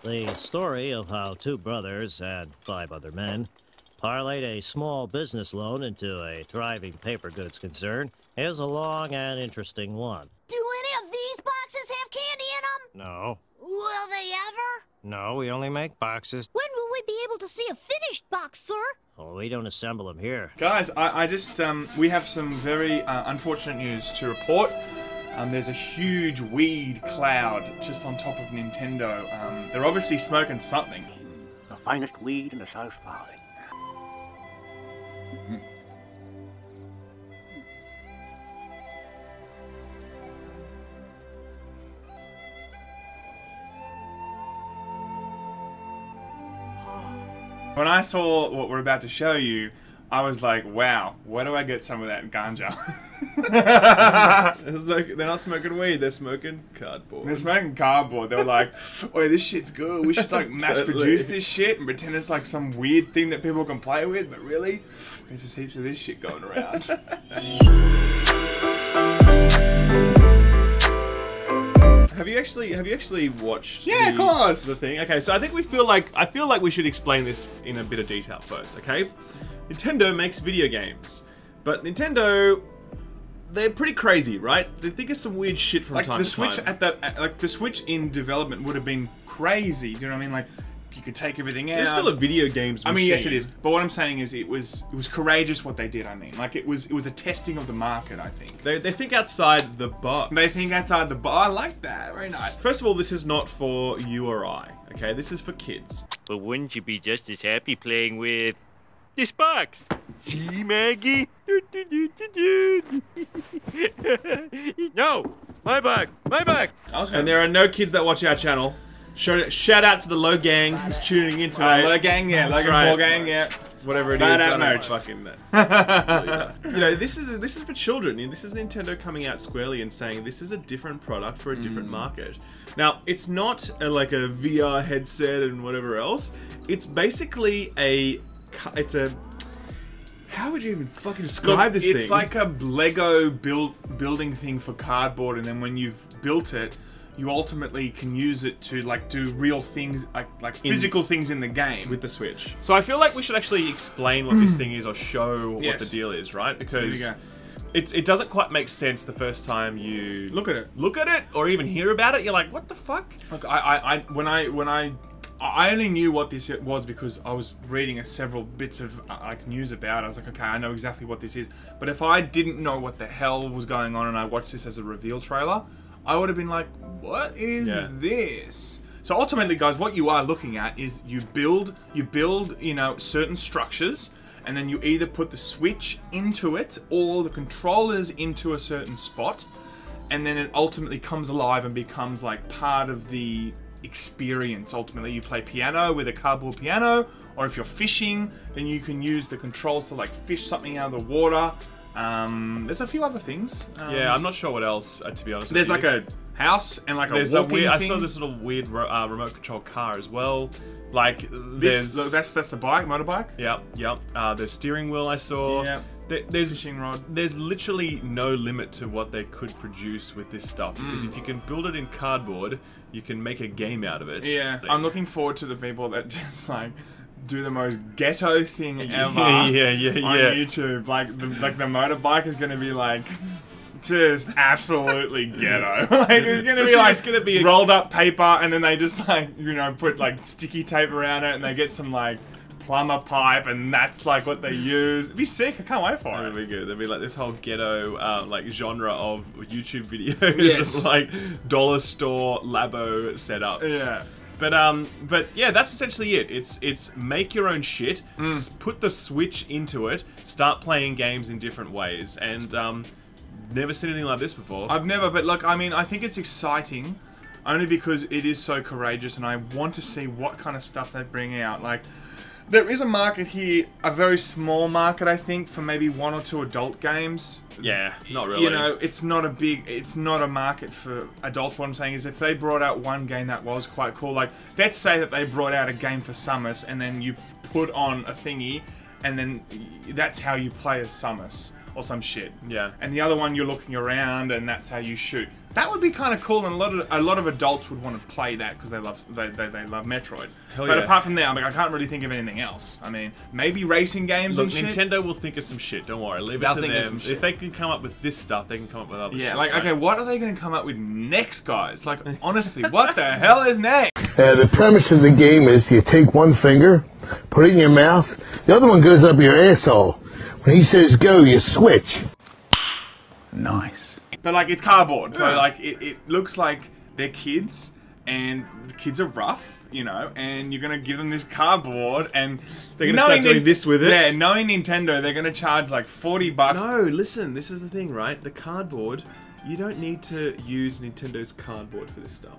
The story of how two brothers and 5 other men parlayed a small business loan into a thriving paper goods concern is a long and interesting one. Do any of these boxes have candy in them? No. Will they ever? No, we only make boxes. When will we be able to see a finished box, sir? Oh, we don't assemble them here. Guys, I just, we have some very unfortunate news to report. There's a huge weed cloud just on top of Nintendo. They're obviously smoking something. The finest weed in the South Valley. When I saw what we're about to show you, I was like, wow, where do I get some of that ganja? They're not smoking weed, they're smoking cardboard. They're smoking cardboard. They were like, oh, this shit's good. We should like mass Totally. produce this shit and pretend it's like some weird thing that people can play with, but really, there's just heaps of this shit going around. Have you actually watched Yeah, of course. the thing? Okay, so I feel like we should explain this in a bit of detail first, okay? Nintendo makes video games, but Nintendo, they're pretty crazy, right? They think of some weird shit from Like time the to Switch time. like the Switch in development would have been crazy. Do you know what I mean? Like you could take everything out. It's still a video games machine. I mean, yes, it is. But what I'm saying is, it was courageous what they did. I mean, like it was a testing of the market. I think They think outside the box. they think outside the box. I like that. Very nice. First of all, this is not for you or I, okay? This is for kids. But wouldn't you be just as happy playing with this box? See, Maggie? No! My box! My box! And there are no kids that watch our channel. Shout out to the Low Gang who's tuning in tonight. Low gang, yeah. That's Logan right. Paul gang, yeah. Whatever it Bad is, out I don't merch. fucking know. You know, this is for children. You know, this is Nintendo coming out squarely and saying this is a different product for a different market. Now, it's not like a VR headset and whatever else. It's basically how would you even fucking describe this thing? It's like a Lego building thing for cardboard, and then when you've built it, you ultimately can use it to like do real things, like physical things in the game with the Switch. So I feel like we should actually explain what this thing is or show what Yes. the deal is, right? Because There it doesn't quite make sense the first time you Look at it. or even hear about it. You're like, what the fuck? Look, I only knew what this was because I was reading several bits of like news about it. I was like, okay, I know exactly what this is. But if I didn't know what the hell was going on and I watched this as a reveal trailer, I would have been like, what is this? So ultimately, guys, what you are looking at is you build, you know, certain structures, and then you either put the Switch into it or the controllers into a certain spot, and then it ultimately comes alive and becomes like part of the experience. Ultimately, you play piano with a cardboard piano, or if you're fishing, then you can use the controls to like fish something out of the water. There's a few other things. Yeah, I'm not sure what else, to be honest with There's you. like a house and like There's a walking weird, thing. I saw this little weird remote control car as well. Like This, there's that's the bike, motorbike. Yep. The steering wheel I saw. Yeah. There's Fishing rod. There's literally no limit to what they could produce with this stuff because if you can build it in cardboard, you can make a game out of it. Yeah, I'm looking forward to the people that just like do the most ghetto thing ever Yeah. on YouTube. Like the motorbike is gonna be like just absolutely ghetto. Like it's gonna be like it's gonna be a- rolled up paper, and then they just like, you know, put like sticky tape around it, and they get some like plumber pipe, and that's like what they use. It'd be sick. I can't wait for That'd it. be good. There'd be like this whole ghetto like genre of YouTube videos Yes. of like dollar store labo setups. Yeah. But yeah, that's essentially it. It's make your own shit, put the Switch into it, start playing games in different ways, and never seen anything like this before. I've never, but look, I mean, I think it's exciting only because it is so courageous, and I want to see what kind of stuff they bring out. Like, there is a market here, a very small market, I think, for maybe 1 or 2 adult games. Yeah, not really. You know, it's not a market for adults. What I'm saying is if they brought out one game that was quite cool, like, let's say that they brought out a game for Samus, and then you put on a thingy, and then that's how you play as Samus. or some shit. Yeah. And the other one you're looking around and that's how you shoot. That would be kind of cool, and a lot of adults would want to play that because they love Metroid. Hell but yeah. apart from that, I can't really think of anything else. I mean, maybe racing games Look, and shit. Nintendo will think of some shit. Don't worry, leave it They'll to think of them. some shit. If they can come up with this stuff, they can come up with other shit. Yeah, like, right? okay, what are they going to come up with next, guys? Like, honestly, what the hell is next? The premise of the game is you take one finger, put it in your mouth, the other one goes up your asshole. When he says go, you switch. Nice. But, like, it's cardboard, so, like, it looks like they're kids, and the kids are rough, you know, and you're going to give them this cardboard, and... They're going to start doing this with it? Yeah, knowing Nintendo, they're going to charge, like, $40. No, listen, this is the thing, right? The cardboard, you don't need to use Nintendo's cardboard for this stuff.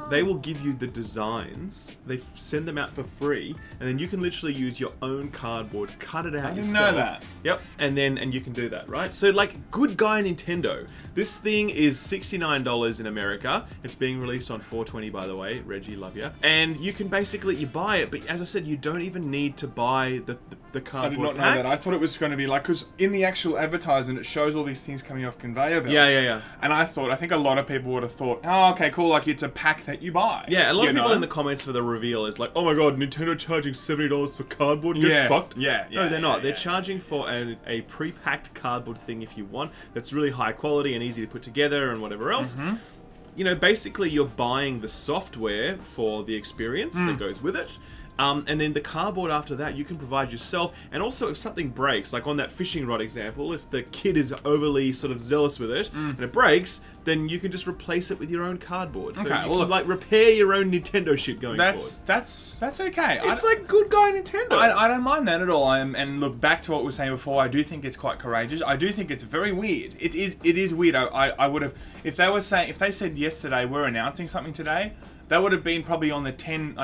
They will give you the designs, they send them out for free, and then you can literally use your own cardboard, cut it out I didn't yourself. know that. Yep, and you can do that, right? So, like, good guy Nintendo. This thing is $69 in America. It's being released on $4.20, by the way. Reggie, love ya. And you can basically, you buy it, but as I said, you don't even need to buy the I cardboard did not know pack. that. I thought it was going to be like, because in the actual advertisement, it shows all these things coming off conveyor belts. Yeah. And I think a lot of people would have thought, oh, okay, cool, like it's a pack that you buy. Yeah, a lot You of people know? in the comments for the reveal is like, oh my god, Nintendo charging $70 for cardboard? Get Yeah, fucked. yeah, No, they're not. They're yeah. charging for a pre-packed cardboard thing if you want, that's really high quality and easy to put together and whatever else. Mm-hmm. You know, basically you're buying the software for the experience that goes with it. And then the cardboard after that you can provide yourself, and also if something breaks, like on that fishing rod example, if the kid is overly sort of zealous with it and it breaks, then you can just replace it with your own cardboard. So Okay, you well, can like repair your own Nintendo shit going forward. That's okay. It's like good guy Nintendo. I don't mind that at all. And look, back to what we were saying before, I do think it's quite courageous. I do think it's very weird. It is weird. I would have, if they said yesterday we're announcing something today, that would have been probably on the 10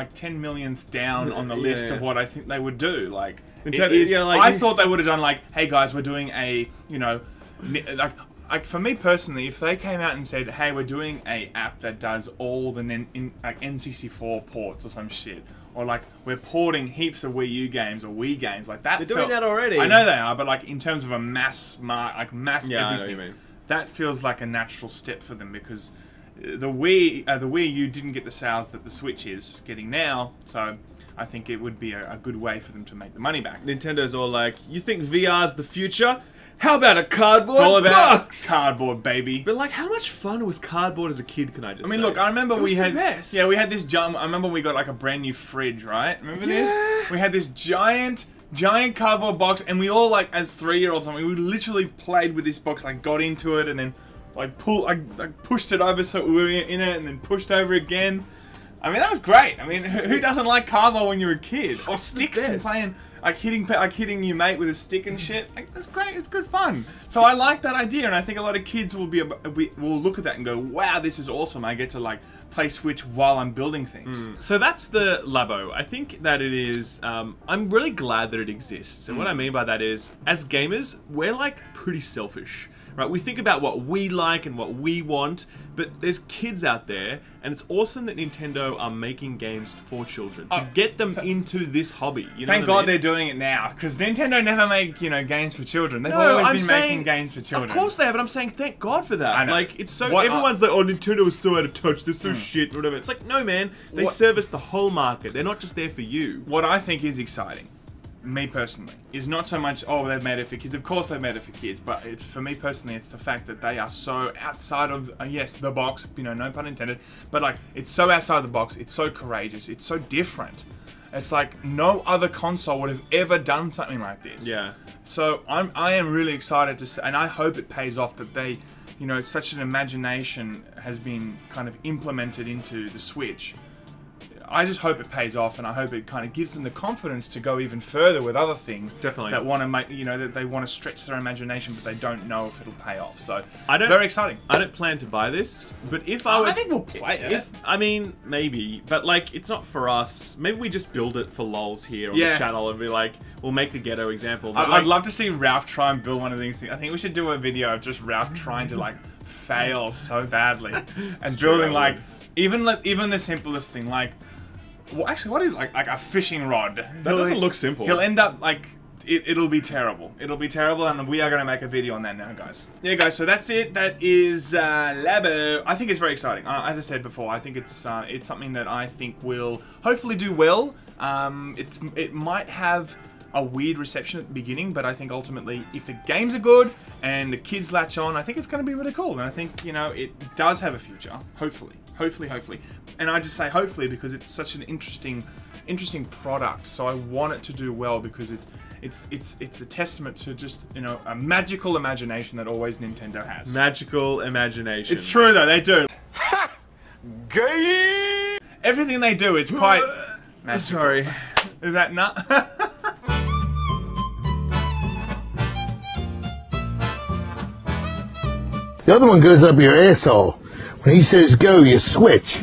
millionth down on the list Yeah. of what I think they would do. Like, Nintendo- it is, yeah, like- I thought they would have done like, hey guys, we're doing a, you know, like for me personally, if they came out and said, hey, we're doing a app that does all the like N64 ports or some shit, or like we're porting heaps of Wii U games or Wii games, like that. They're doing that already. I know they are, but like in terms of a mass Yeah, I know what everything, you mean. that feels like a natural step for them, because the Wii U didn't get the sales that the Switch is getting now, so I think it would be a good way for them to make the money back. Nintendo's all like, you think VR's the future? How about a cardboard It's all about box? cardboard, baby. But like, how much fun was cardboard as a kid, can I just I mean, say? look, I remember It was we the had best. we had this jump. I remember we got like a brand new fridge, right? Remember this? Yeah. We had this giant cardboard box, and we all, like, as 3-year-olds, we literally played with this box, like got into it, and then like pushed it over so we were in it, and then pushed over again. I mean, that was great. I mean, who doesn't like cardboard when you're a kid? Or sticks and best. playing, like hitting your mate with a stick and shit. Like, that's great. It's good fun. So I like that idea, and I think a lot of kids will will look at that and go, "Wow, this is awesome! I get to like play Switch while I'm building things." So that's the Labo. I think that it is, I'm really glad that it exists. And what I mean by that is, as gamers, we're like pretty selfish. Right, we think about what we like and what we want, but there's kids out there, and it's awesome that Nintendo are making games for children to get them into this hobby. You know Thank what God I mean? they're doing it now, because Nintendo never make games for children. They've No, always I'm been saying, making games for children. Of course they have, but I'm saying thank God for that. I know. Like, it's so What- everyone's like, oh, Nintendo is so out of touch. They're so shit, whatever. It's like, no, man. They What- service the whole market. They're not just there for you. What I think is exciting, me personally, is not so much, oh, they've made it for kids. Of course they've made it for kids, but it's, for me personally, it's the fact that they are so outside of, yes, the box, no pun intended, but like, it's so outside the box, it's so courageous, it's so different. It's like no other console would have ever done something like this. Yeah. So I am really excited to see, and I hope it pays off that they, such an imagination has been kind of implemented into the Switch. I just hope it pays off, and I hope it kind of gives them the confidence to go even further with other things. Definitely. That want to make, that they want to stretch their imagination, but they don't know if it'll pay off. So, very exciting. I don't plan to buy this, but if I would... I think we'll play it. I mean, maybe, but like, it's not for us. Maybe we just build it for lols here on Yeah. the channel and be like, we'll make the ghetto example. But I'd like, love to see Ralph try and build one of these things. I think we should do a video of just Ralph trying to like fail so badly and building like even the simplest thing, like, well, actually, what is like a fishing rod? That doesn't look simple. He'll end up like it'll be terrible. It'll be terrible, and we are going to make a video on that now, guys. Yeah, guys, so that's it. That is Labo. I think it's very exciting. As I said before, I think it's something that I think will hopefully do well. It might have a weird reception at the beginning, but I think ultimately, if the games are good and the kids latch on, I think it's going to be really cool. And I think, you know, it does have a future. Hopefully. And I just say hopefully because it's such an interesting product. So I want it to do well because it's a testament to just, you know, a magical imagination that always Nintendo has. Magical imagination. It's true though, they do. Gay. Everything they do, it's quite magical. Sorry. Is that nut? The other one goes up your asshole. When he says go, you switch.